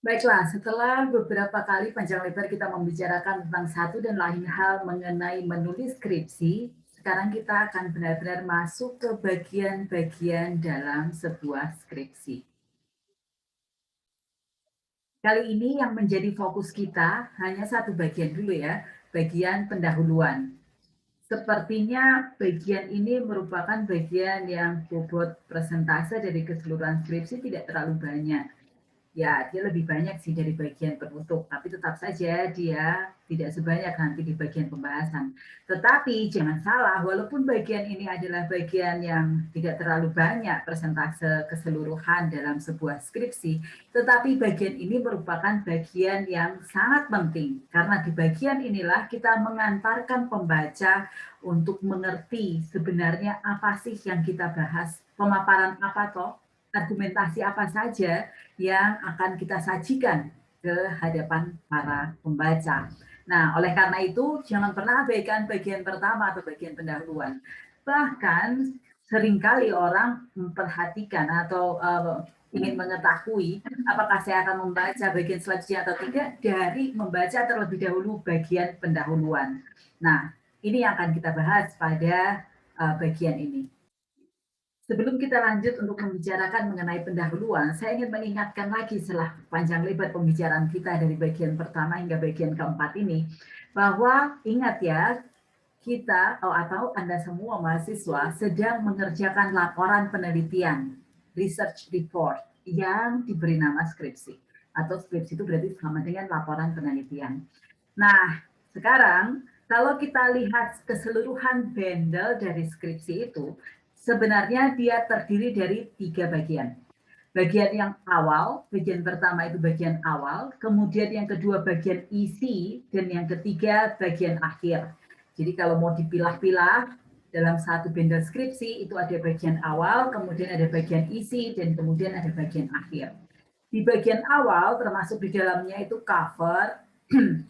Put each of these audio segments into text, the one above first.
Baiklah, setelah beberapa kali panjang lebar kita membicarakan tentang satu dan lain hal mengenai menulis skripsi, sekarang kita akan benar-benar masuk ke bagian-bagian dalam sebuah skripsi. Kali ini yang menjadi fokus kita hanya satu bagian dulu ya, bagian pendahuluan. Sepertinya bagian ini merupakan bagian yang bobot persentase dari keseluruhan skripsi tidak terlalu banyak. Ya, dia lebih banyak sih dari bagian penutup, tapi tetap saja dia tidak sebanyak nanti di bagian pembahasan. Tetapi jangan salah, walaupun bagian ini adalah bagian yang tidak terlalu banyak persentase keseluruhan dalam sebuah skripsi, tetapi bagian ini merupakan bagian yang sangat penting. Karena di bagian inilah kita mengantarkan pembaca untuk mengerti sebenarnya apa sih yang kita bahas, pemaparan apa toh, argumentasi apa saja yang akan kita sajikan ke hadapan para pembaca. Nah, oleh karena itu, jangan pernah abaikan bagian pertama atau bagian pendahuluan. Bahkan seringkali orang memperhatikan atau ingin mengetahui apakah saya akan membaca bagian selanjutnya atau tidak dari membaca terlebih dahulu bagian pendahuluan. Nah, ini yang akan kita bahas pada bagian ini. Sebelum kita lanjut untuk membicarakan mengenai pendahuluan, saya ingin mengingatkan lagi setelah panjang lebar pembicaraan kita dari bagian pertama hingga bagian keempat ini, bahwa ingat ya, kita atau Anda semua mahasiswa sedang mengerjakan laporan penelitian, research report, yang diberi nama skripsi. Atau skripsi itu berarti sama dengan laporan penelitian. Nah, sekarang kalau kita lihat keseluruhan bundle dari skripsi itu, sebenarnya dia terdiri dari 3 bagian. Bagian yang awal, bagian pertama itu bagian awal, kemudian yang kedua bagian isi, dan yang ketiga bagian akhir. Jadi kalau mau dipilah-pilah dalam satu bundle skripsi itu ada bagian awal, kemudian ada bagian isi, dan kemudian ada bagian akhir. Di bagian awal termasuk di dalamnya itu cover,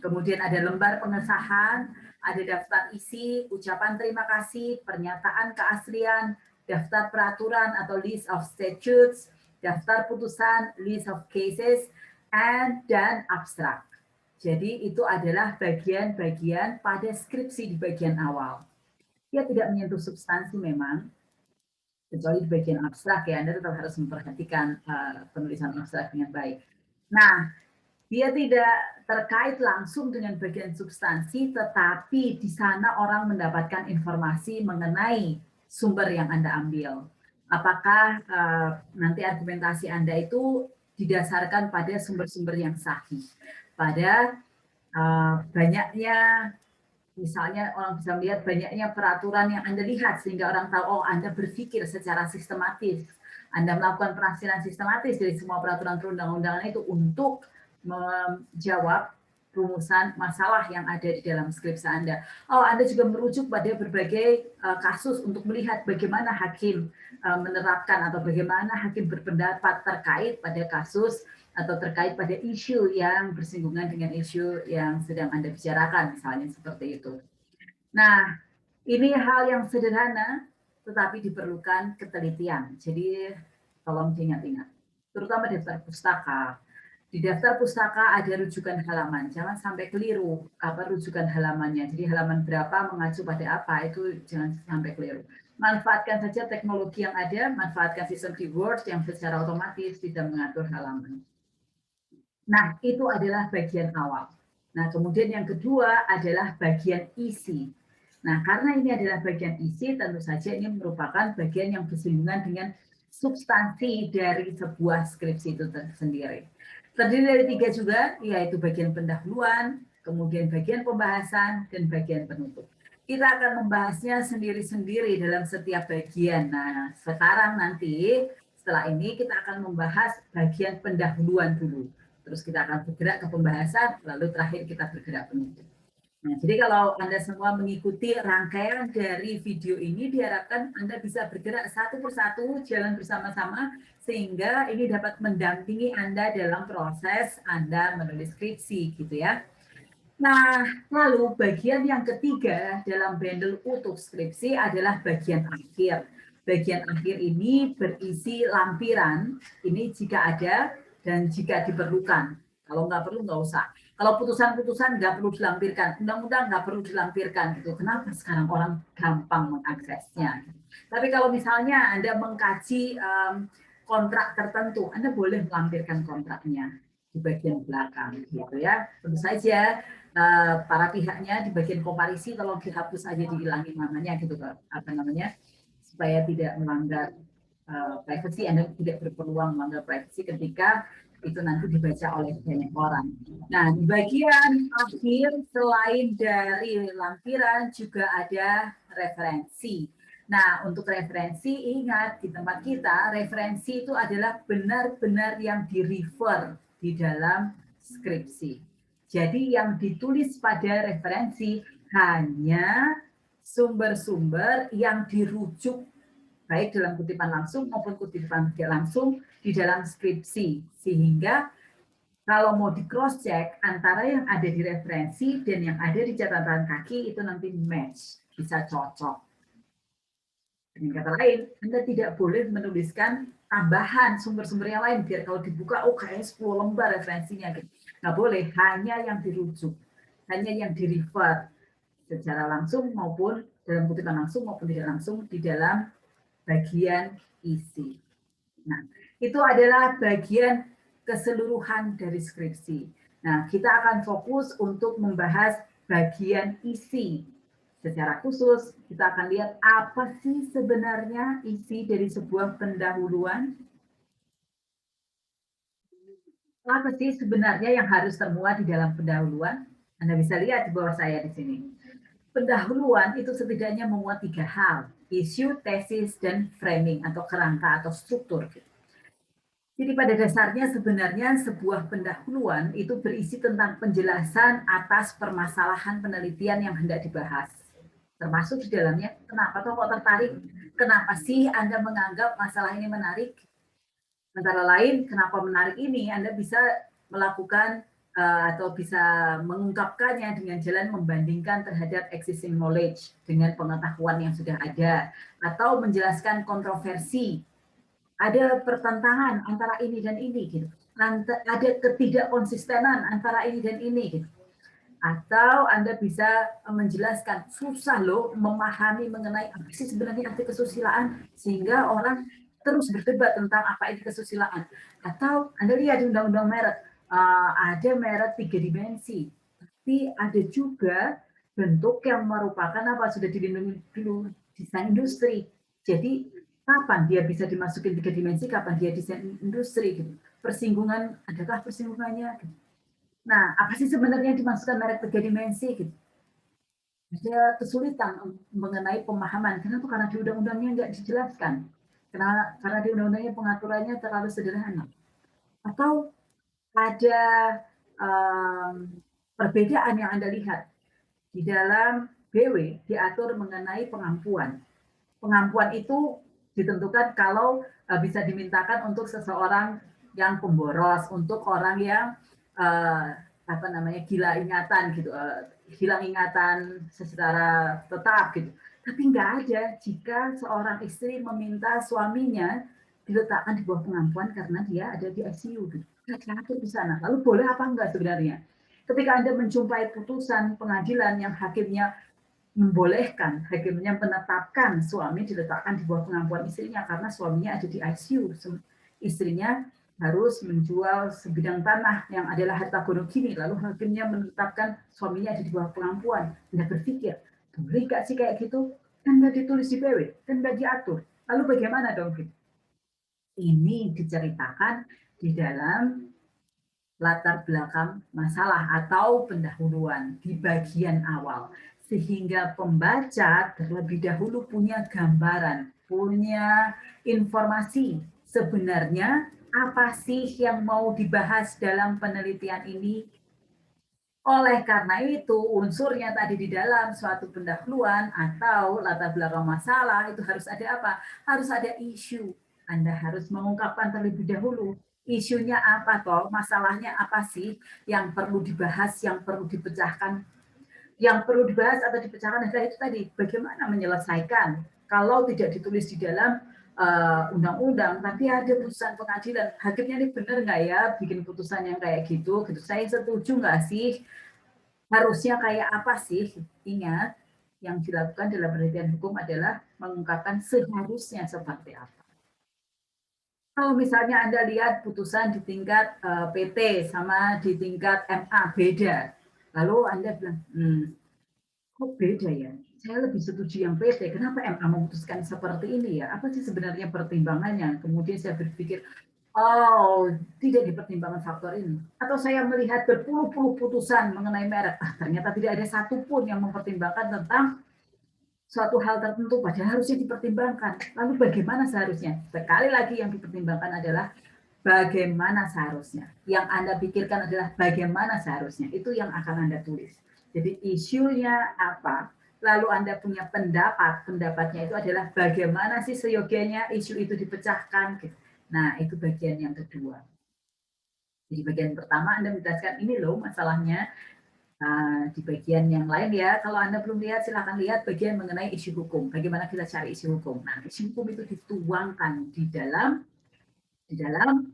kemudian ada lembar pengesahan, ada daftar isi, ucapan terima kasih, pernyataan keaslian, daftar peraturan atau list of statutes, daftar putusan, list of cases, dan abstrak. Jadi itu adalah bagian-bagian pada skripsi di bagian awal. Dia tidak menyentuh substansi memang, kecuali di bagian abstrak ya, Anda tetap harus memperhatikan penulisan abstrak dengan baik. Nah, dia tidak terkait langsung dengan bagian substansi, tetapi di sana orang mendapatkan informasi mengenai sumber yang Anda ambil. Apakah nanti argumentasi Anda itu didasarkan pada sumber-sumber yang sahih, pada banyaknya, misalnya orang bisa melihat banyaknya peraturan yang Anda lihat sehingga orang tahu, oh Anda berpikir secara sistematis, Anda melakukan penafsiran sistematis dari semua peraturan perundang-undangan itu untuk menjawab rumusan masalah yang ada di dalam skripsi Anda. Oh, Anda juga merujuk pada berbagai kasus untuk melihat bagaimana hakim menerapkan atau bagaimana hakim berpendapat terkait pada kasus atau terkait pada isu yang bersinggungan dengan isu yang sedang Anda bicarakan, misalnya seperti itu. Nah, ini hal yang sederhana, tetapi diperlukan ketelitian. Jadi, tolong diingat-ingat. Terutama daftar pustaka. Di daftar pustaka ada rujukan halaman. Jangan sampai keliru apa rujukan halamannya. Jadi halaman berapa mengacu pada apa, itu jangan sampai keliru. Manfaatkan saja teknologi yang ada, manfaatkan sistem keyword yang secara otomatis tidak mengatur halaman. Nah, itu adalah bagian awal. Nah, kemudian yang kedua adalah bagian isi. Nah, karena ini adalah bagian isi, tentu saja ini merupakan bagian yang bersinggungan dengan substansi dari sebuah skripsi itu sendiri. Terdiri dari 3 juga, yaitu bagian pendahuluan, kemudian bagian pembahasan, dan bagian penutup. Kita akan membahasnya sendiri-sendiri dalam setiap bagian. Nah, sekarang nanti setelah ini kita akan membahas bagian pendahuluan dulu. Terus kita akan bergerak ke pembahasan, lalu terakhir kita bergerak penutup. Nah, jadi kalau Anda semua mengikuti rangkaian dari video ini, diharapkan Anda bisa bergerak satu persatu, jalan bersama-sama, sehingga ini dapat mendampingi Anda dalam proses Anda menulis skripsi, gitu ya. Nah, lalu bagian yang ketiga dalam bundle utuh skripsi adalah bagian akhir. Bagian akhir ini berisi lampiran, ini jika ada, dan jika diperlukan. Kalau nggak perlu, nggak usah. Kalau putusan-putusan nggak perlu dilampirkan, undang-undang nggak perlu dilampirkan. Gitu. Kenapa sekarang orang gampang mengaksesnya? Tapi kalau misalnya Anda mengkaji kontrak tertentu, Anda boleh melampirkan kontraknya di bagian belakang, gitu ya. Tentu saja para pihaknya di bagian komparisi tolong dihapus aja, dihilangin namanya, gitu, apa namanya, supaya tidak melanggar privacy. Anda tidak berpeluang melanggar privacy ketika itu nanti dibaca oleh banyak orang. Nah, di bagian akhir selain dari lampiran juga ada referensi. Nah, untuk referensi, ingat di tempat kita, referensi itu adalah benar-benar yang di-refer di dalam skripsi. Jadi yang ditulis pada referensi hanya sumber-sumber yang dirujuk baik dalam kutipan langsung maupun kutipan tidak langsung di dalam skripsi, sehingga kalau mau di cross check antara yang ada di referensi dan yang ada di catatan kaki itu nanti match, bisa cocok. Dengan kata lain, Anda tidak boleh menuliskan tambahan sumber-sumber yang lain biar kalau dibuka, oh kayaknya 10 lembar referensinya gitu. Nggak boleh, hanya yang dirujuk, hanya yang di refer secara langsung maupun dalam kutipan langsung maupun tidak langsung di dalam bagian isi. Nah, itu adalah bagian keseluruhan dari skripsi. Nah, kita akan fokus untuk membahas bagian isi. Secara khusus, kita akan lihat apa sih sebenarnya isi dari sebuah pendahuluan. Apa sih sebenarnya yang harus termuat di dalam pendahuluan? Anda bisa lihat di bawah saya di sini. Pendahuluan itu setidaknya memuat 3 hal, isu, tesis, dan framing atau kerangka atau struktur. Jadi pada dasarnya sebenarnya sebuah pendahuluan itu berisi tentang penjelasan atas permasalahan penelitian yang hendak dibahas. Termasuk di dalamnya, kenapa kok tertarik? Kenapa sih Anda menganggap masalah ini menarik? Antara lain, kenapa menarik ini, Anda bisa melakukan atau bisa mengungkapkannya dengan jalan membandingkan terhadap existing knowledge dengan pengetahuan yang sudah ada, atau menjelaskan kontroversi. Ada pertentangan antara ini dan ini, gitu. Ada ketidakkonsistenan antara ini dan ini, gitu. Atau Anda bisa menjelaskan, susah loh memahami mengenai apa sih sebenarnya arti kesusilaan, sehingga orang terus berdebat tentang apa itu kesusilaan. Atau Anda lihat di Undang-Undang Merek, ada merek 3 dimensi, tapi ada juga bentuk yang merupakan apa, sudah dilindungi dulu desain industri. Jadi kapan dia bisa dimasukin 3 dimensi, kapan dia desain industri, gitu. Persinggungan, adakah persinggungannya? Gitu. Nah, apa sih sebenarnya yang dimaksudkan merek 3 dimensi? Gitu. Ada kesulitan mengenai pemahaman. Kenapa? Karena di undang-undangnya nggak dijelaskan. Karena di undang-undangnya pengaturannya terlalu sederhana. Atau ada perbedaan yang Anda lihat. Di dalam BW diatur mengenai pengampuan. Pengampuan itu ditentukan kalau bisa dimintakan untuk seseorang yang pemboros, untuk orang yang apa namanya, gila ingatan gitu, hilang ingatan secara tetap gitu. Tapi nggak ada jika seorang istri meminta suaminya diletakkan di bawah pengampuan karena dia ada di ICU gitu. Diatur di sana. Lalu boleh apa enggak sebenarnya? Ketika Anda menjumpai putusan pengadilan yang hakimnya membolehkan, hakimnya menetapkan suami diletakkan di bawah pengampuan istrinya karena suaminya ada di ICU, istrinya harus menjual sebidang tanah yang adalah harta gono gini, lalu hakimnya menetapkan suaminya ada di bawah pengampuan. Anda berpikir, boleh nggak sih kayak gitu? Kan nggak ditulis di PW, kan nggak diatur. Lalu bagaimana dong? Ini diceritakan di dalam latar belakang masalah atau pendahuluan di bagian awal, sehingga pembaca terlebih dahulu punya gambaran, punya informasi sebenarnya apa sih yang mau dibahas dalam penelitian ini. Oleh karena itu, unsurnya tadi di dalam suatu pendahuluan atau latar belakang masalah itu harus ada apa? Harus ada isu. Anda harus mengungkapkan terlebih dahulu isunya apa toh, masalahnya apa sih yang perlu dibahas, yang perlu dipecahkan. Yang perlu dibahas atau dipecahkan adalah itu tadi, bagaimana menyelesaikan. Kalau tidak ditulis di dalam undang-undang, tapi ada putusan pengadilan. Hakimnya ini benar nggak ya bikin putusan yang kayak gitu? Gitu. Saya setuju nggak sih? Harusnya kayak apa sih? Ingat, yang dilakukan dalam penelitian hukum adalah mengungkapkan seharusnya seperti apa. Kalau misalnya Anda lihat putusan di tingkat PT sama di tingkat MA beda, lalu Anda bilang, kok beda ya? Saya lebih setuju yang PT. Kenapa MA memutuskan seperti ini ya? Apa sih sebenarnya pertimbangannya? Kemudian saya berpikir, oh, tidak dipertimbangkan faktor ini. Atau saya melihat berpuluh-puluh putusan mengenai merek, ternyata tidak ada satupun yang mempertimbangkan tentang suatu hal tertentu, padahal harusnya dipertimbangkan. Lalu bagaimana seharusnya? Sekali lagi yang dipertimbangkan adalah bagaimana seharusnya. Yang Anda pikirkan adalah bagaimana seharusnya. Itu yang akan Anda tulis. Jadi isunya apa? Lalu Anda punya pendapat. Pendapatnya itu adalah bagaimana sih seyogianya isu itu dipecahkan. Nah, itu bagian yang kedua. Jadi bagian pertama Anda menjelaskan ini loh masalahnya. Di bagian yang lain ya, kalau Anda belum lihat silahkan lihat bagian mengenai isu hukum. Bagaimana kita cari isu hukum. Nah, isu hukum itu dituangkan di dalam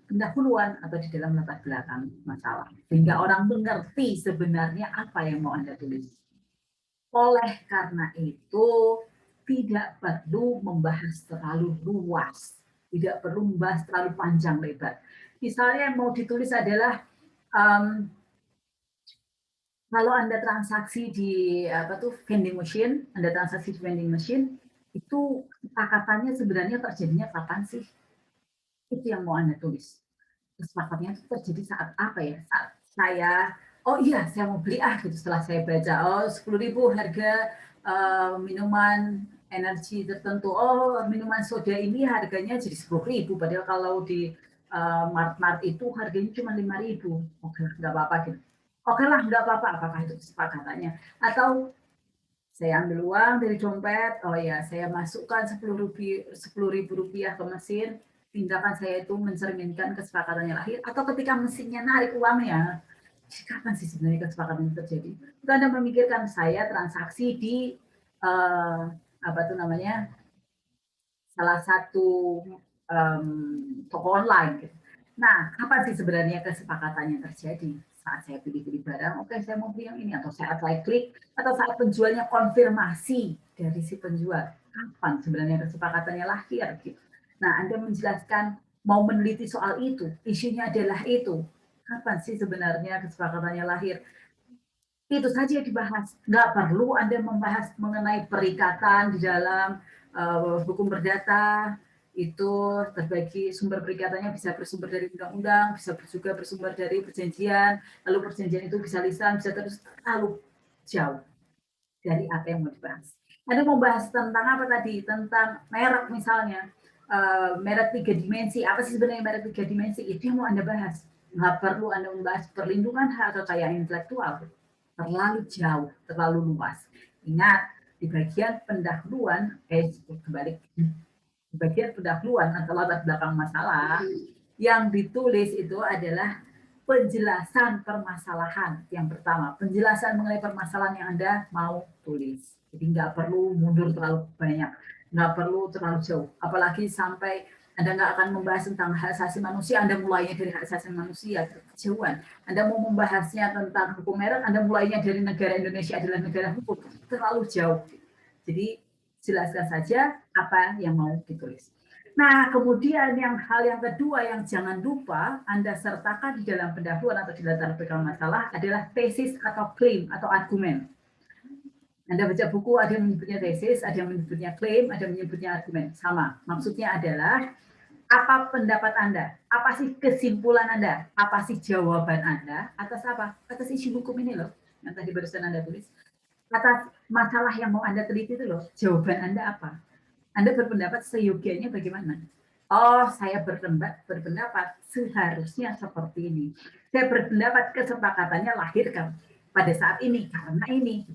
pendahuluan atau di dalam latar belakang masalah. Sehingga orang mengerti sebenarnya apa yang mau Anda tulis. Oleh karena itu, tidak perlu membahas terlalu luas. Tidak perlu membahas terlalu panjang lebar. Misalnya yang mau ditulis adalah kalau Anda transaksi di vending machine, Anda transaksi di vending machine, itu kesepakatannya sebenarnya terjadinya kapan sih? Itu yang mau Anda tulis. Kesepakatannya itu terjadi saat apa ya? Saat saya, oh iya saya mau beli gitu setelah saya baca, oh 10.000 harga minuman energi tertentu, oh minuman soda ini harganya jadi 10.000, padahal kalau di mart-mart itu harganya cuma 5.000. Oke, nggak apa-apa gitu. Oke lah, nggak apa-apa, apakah itu kesepakatannya. Atau saya ambil uang dari dompet, oh ya, saya masukkan 10.000 rupiah ke mesin, tindakan saya itu mencerminkan kesepakatannya lahir, atau ketika mesinnya narik uangnya, kapan sih sebenarnya kesepakatan itu terjadi? Itu Anda memikirkan saya transaksi di apa tuh namanya, salah satu toko online. Gitu. Nah, kapan sih sebenarnya kesepakatannya terjadi? Saat saya pilih-pilih barang, oke saya mau beli yang ini, atau saat saya klik, atau saat penjualnya konfirmasi dari si penjual. Kapan sebenarnya kesepakatannya lahir? Gitu. Nah, Anda menjelaskan mau meneliti soal itu, isunya adalah itu. Kapan sih sebenarnya kesepakatannya lahir? Itu saja yang dibahas. Nggak perlu Anda membahas mengenai perikatan di dalam hukum perdata, itu terbagi sumber perikatannya bisa bersumber dari undang-undang, bisa juga bersumber dari perjanjian, lalu perjanjian itu bisa lisan, bisa terus terlalu jauh dari apa yang mau dibahas. Anda mau bahas tentang apa tadi? Tentang merek misalnya, merek 3 dimensi. Apa sih sebenarnya merek 3 dimensi? Itu yang mau Anda bahas. Nggak perlu Anda membahas perlindungan hak kekayaan intelektual. Terlalu jauh, terlalu luas. Ingat, di bagian pendahuluan, kembali di bagian pendahuluan atau latar belakang masalah, yang ditulis itu adalah penjelasan permasalahan yang pertama, penjelasan mengenai permasalahan yang Anda mau tulis. Jadi nggak perlu mundur terlalu banyak, nggak perlu terlalu jauh. Apalagi sampai Anda nggak akan membahas tentang hak asasi manusia, Anda mulainya dari hak asasi manusia, kejauhan. Anda mau membahasnya tentang hukum merek, Anda mulainya dari negara Indonesia adalah negara hukum, terlalu jauh. Jadi jelaskan saja apa yang mau ditulis. Nah, kemudian hal yang kedua yang jangan lupa Anda sertakan di dalam pendahuluan atau di latar belakang masalah adalah tesis atau klaim atau argumen. Anda baca buku, ada yang menyebutnya tesis, ada yang menyebutnya klaim, ada yang menyebutnya argumen. Sama. Maksudnya adalah apa pendapat Anda? Apa sih kesimpulan Anda? Apa sih jawaban Anda? Atas apa? Atas isu hukum ini loh, yang tadi barusan Anda tulis. Atas masalah yang mau Anda teliti itu loh, jawaban Anda apa? Anda berpendapat seyogianya bagaimana? Oh, saya berpendapat seharusnya seperti ini. Saya berpendapat kesepakatannya lahirkan pada saat ini, karena ini.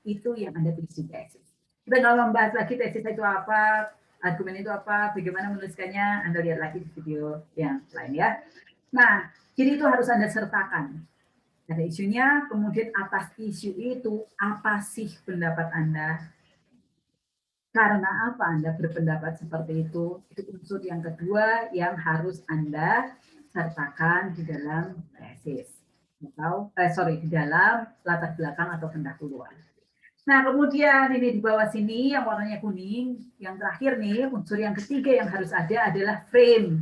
Itu yang Anda tulis di tesis. Kita nggak membahas lagi tesis itu apa, argumen itu apa, bagaimana menuliskannya, Anda lihat lagi di video yang lain ya. Nah, jadi itu harus Anda sertakan. Ada isunya, kemudian atas isu itu, apa sih pendapat Anda? Karena apa Anda berpendapat seperti itu? Itu unsur yang kedua yang harus Anda sertakan di dalam tesis atau di dalam latar belakang atau pendahuluan. Nah, kemudian ini di bawah sini yang warnanya kuning, yang terakhir nih, unsur yang ketiga yang harus ada adalah frame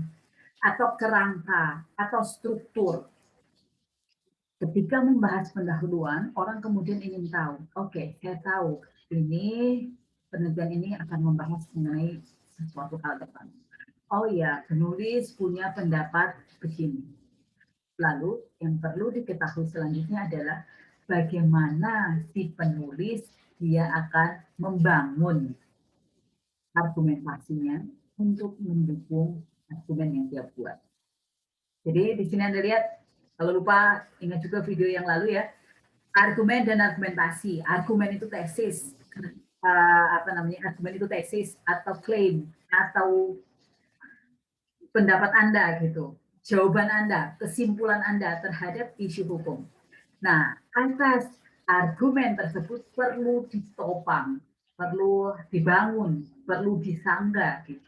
atau kerangka atau struktur. Ketika membahas pendahuluan, orang kemudian ingin tahu, oke, saya tahu ini penelitian ini akan membahas mengenai sesuatu hal depan. Oh ya, penulis punya pendapat begini. Lalu yang perlu diketahui selanjutnya adalah bagaimana si penulis dia akan membangun argumentasinya untuk mendukung argumen yang dia buat. Jadi di sini Anda lihat, kalau lupa ingat juga video yang lalu ya, argumen dan argumentasi. Argumen itu tesis, argumen itu tesis atau klaim atau pendapat Anda gitu, jawaban Anda, kesimpulan Anda terhadap isu hukum. Nah, atas argumen tersebut perlu ditopang, perlu dibangun, perlu disangga gitu.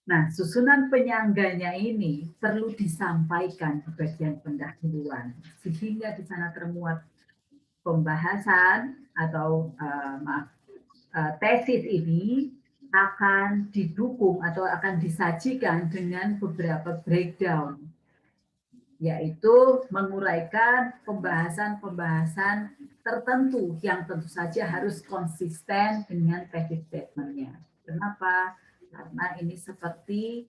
Nah, susunan penyangganya ini perlu disampaikan di bagian pendahuluan, sehingga di sana termuat pembahasan atau tesis ini akan didukung atau akan disajikan dengan beberapa breakdown, yaitu menguraikan pembahasan-pembahasan tertentu yang tentu saja harus konsisten dengan tesis statement-nya. Kenapa? Karena ini seperti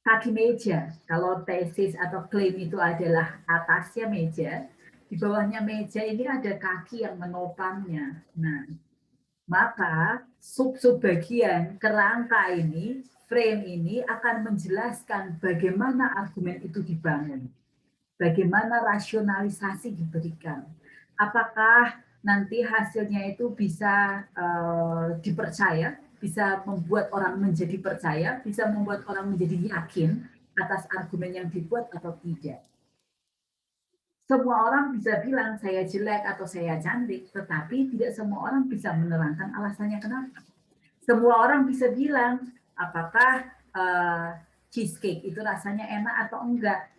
kaki meja. Kalau tesis atau klaim itu adalah atasnya meja, di bawahnya meja ini ada kaki yang menopangnya. Nah, maka sub-sub bagian kerangka ini, frame ini akan menjelaskan bagaimana argumen itu dibangun, bagaimana rasionalisasi diberikan, apakah nanti hasilnya itu bisa dipercaya, bisa membuat orang menjadi percaya, bisa membuat orang menjadi yakin atas argumen yang dibuat atau tidak. Semua orang bisa bilang saya jelek atau saya cantik, tetapi tidak semua orang bisa menerangkan alasannya kenapa. Semua orang bisa bilang apakah cheesecake itu rasanya enak atau enggak,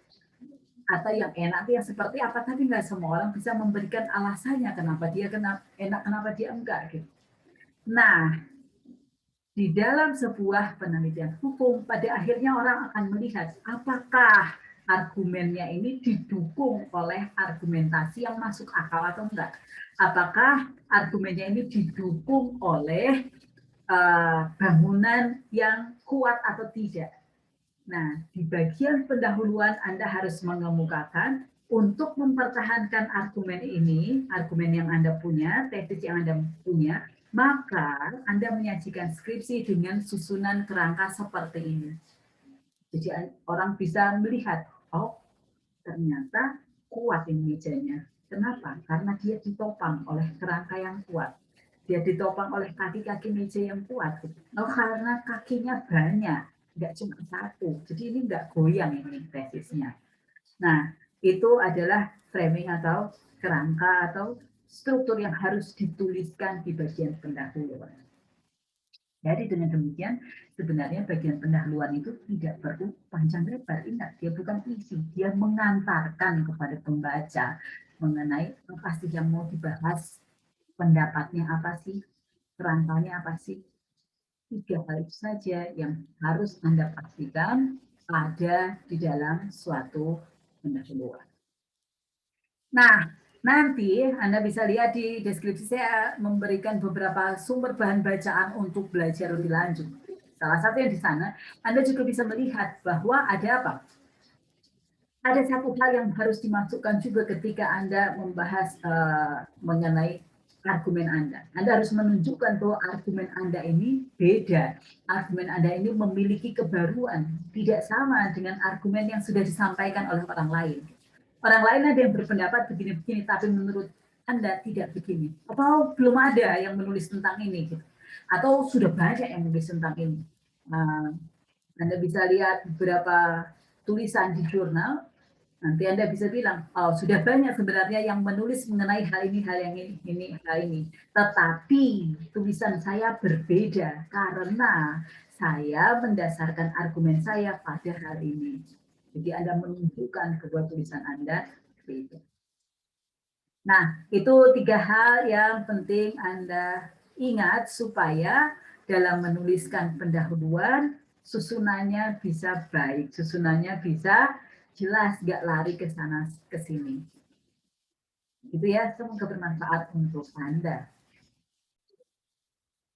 atau yang enak itu yang seperti apa, tapi nggak semua orang bisa memberikan alasannya kenapa dia enak, kenapa dia enggak gitu. Nah, di dalam sebuah penelitian hukum, pada akhirnya orang akan melihat apakah argumennya ini didukung oleh argumentasi yang masuk akal atau enggak. Apakah argumennya ini didukung oleh bangunan yang kuat atau tidak. Nah, di bagian pendahuluan Anda harus mengemukakan untuk mempertahankan argumen ini, argumen yang Anda punya, tesis yang Anda punya, maka Anda menyajikan skripsi dengan susunan kerangka seperti ini. Jadi orang bisa melihat, oh ternyata kuat ini mejanya. Kenapa? Karena dia ditopang oleh kerangka yang kuat. Dia ditopang oleh kaki-kaki meja yang kuat. Oh, karena kakinya banyak, nggak cuma satu. Jadi ini nggak goyang ini tesisnya. Nah, itu adalah framing atau kerangka atau struktur yang harus dituliskan di bagian pendahuluan. Jadi dengan demikian, sebenarnya bagian pendahuluan itu tidak perlu panjang lebar. Ingat, dia bukan isi. Dia mengantarkan kepada pembaca mengenai apa sih yang mau dibahas, pendapatnya apa sih, kerangkanya apa sih. 3 hal itu saja yang harus Anda pastikan ada di dalam suatu pendahuluan. Nah, nanti Anda bisa lihat di deskripsi saya memberikan beberapa sumber bahan bacaan untuk belajar lebih lanjut. Salah satu yang di sana, Anda juga bisa melihat bahwa ada apa? Ada satu hal yang harus dimasukkan juga ketika Anda membahas mengenai argumen Anda. Anda harus menunjukkan bahwa argumen Anda ini beda. Argumen Anda ini memiliki kebaruan, tidak sama dengan argumen yang sudah disampaikan oleh orang lain. Orang lain ada yang berpendapat begini-begini, tapi menurut Anda tidak begini. Atau belum ada yang menulis tentang ini. Gitu. Atau sudah banyak yang menulis tentang ini. Anda bisa lihat beberapa tulisan di jurnal Nanti Anda bisa bilang, oh sudah banyak sebenarnya yang menulis mengenai hal ini, hal ini. Tetapi tulisan saya berbeda karena saya mendasarkan argumen saya pada hal ini. Jadi Anda menunjukkan kedua tulisan Anda beda. Nah, itu 3 hal yang penting Anda ingat supaya dalam menuliskan pendahuluan, susunannya bisa baik, susunannya bisa jelas, nggak lari ke sana ke sini. Gitu ya, semoga bermanfaat untuk Anda.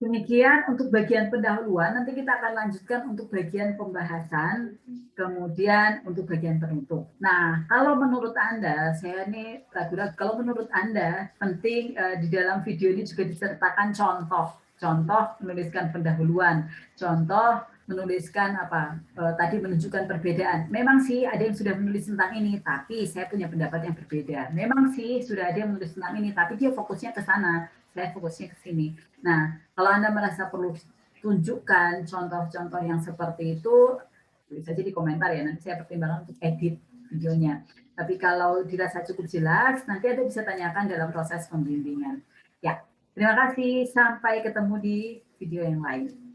Demikian untuk bagian pendahuluan, nanti kita akan lanjutkan untuk bagian pembahasan, kemudian untuk bagian penutup. Nah, kalau menurut Anda, saya ini ragu-ragu, kalau menurut Anda penting di dalam video ini juga disertakan contoh menuliskan pendahuluan, contoh menuliskan apa, tadi menunjukkan perbedaan. Memang sih ada yang sudah menulis tentang ini, tapi saya punya pendapat yang berbeda. Memang sih sudah ada yang menulis tentang ini, tapi dia fokusnya ke sana, saya fokusnya ke sini. Nah, kalau Anda merasa perlu tunjukkan contoh-contoh yang seperti itu, tulis saja di komentar ya, nanti saya pertimbangkan untuk edit videonya. Tapi kalau dirasa cukup jelas, nanti Anda bisa tanyakan dalam proses pembimbingan. Ya, terima kasih. Sampai ketemu di video yang lain.